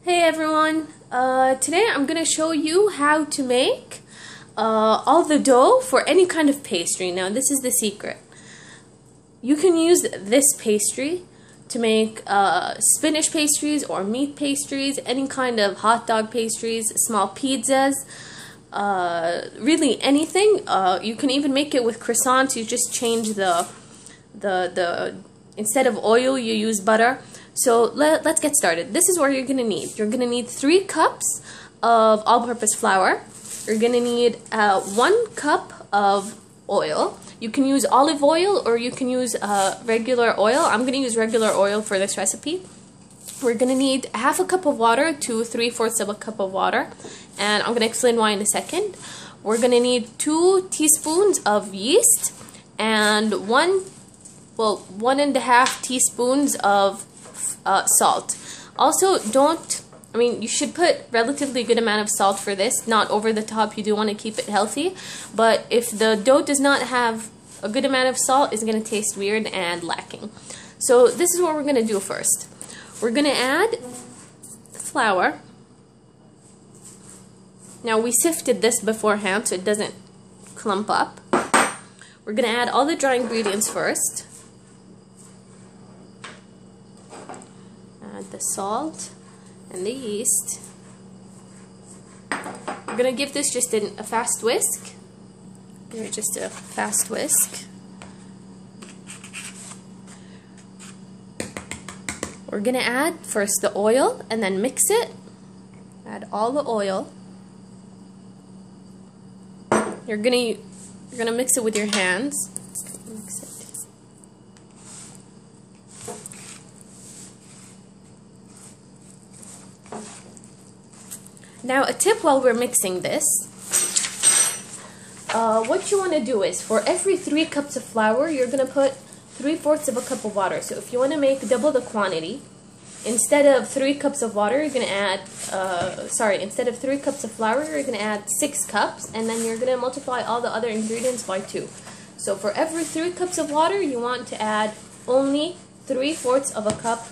Hey everyone, today I'm going to show you how to make all the dough for any kind of pastry. Now this is the secret. You can use this pastry to make spinach pastries or meat pastries, any kind of hot dog pastries, small pizzas, really anything. You can even make it with croissants. You just change the instead of oil you use butter. So let's get started. This is what you're gonna need. You're gonna need 3 cups of all-purpose flour. You're gonna need 1 cup of oil. You can use olive oil or you can use regular oil. I'm gonna use regular oil for this recipe. We're gonna need half a cup of water to 3/4 of a cup of water, and I'm gonna explain why in a second. We're gonna need 2 teaspoons of yeast and 1.5 teaspoons of salt. Also, you should put relatively good amount of salt for this, not over the top. You do want to keep it healthy, but if the dough does not have a good amount of salt, it's going to taste weird and lacking. So this is what we're going to do first. We're going to add the flour. Now we sifted this beforehand so it doesn't clump up. We're going to add all the dry ingredients first. The salt and the yeast. We're gonna give this just a fast whisk. Just a fast whisk. We're gonna add first the oil and then mix it. Add all the oil. You're gonna mix it with your hands. Mix it. Now a tip while we're mixing this, what you want to do is for every 3 cups of flour you're going to put 3/4 of a cup of water. So if you want to make double the quantity, instead of 3 cups of water you're going to add, instead of 3 cups of flour you're going to add 6 cups, and then you're going to multiply all the other ingredients by 2. So for every 3 cups of water you want to add only 3/4 of a cup.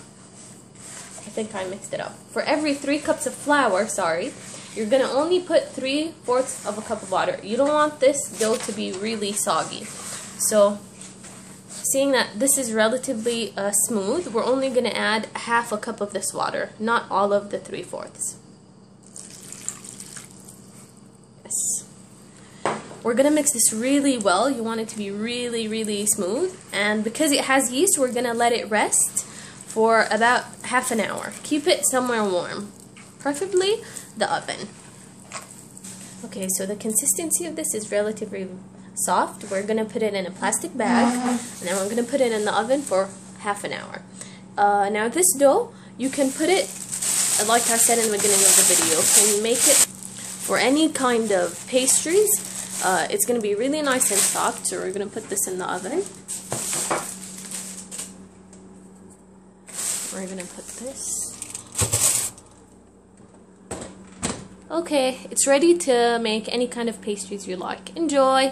I think I mixed it up. For every 3 cups of flour, you're going to only put 3/4 of a cup of water. You don't want this dough to be really soggy. So, seeing that this is relatively smooth, we're only going to add half a cup of this water, not all of the 3/4. Yes. We're going to mix this really well. You want it to be really, really smooth. And because it has yeast, we're going to let it rest for about half an hour. Keep it somewhere warm, preferably the oven. Okay, so the consistency of this is relatively soft. We're going to put it in a plastic bag, and then we're going to put it in the oven for half an hour. Now this dough, you can put it, like I said in the beginning of the video, can you make it for any kind of pastries. It's going to be really nice and soft, so we're going to put this in the oven. We're going to put this. Okay, it's ready to make any kind of pastries you like. Enjoy!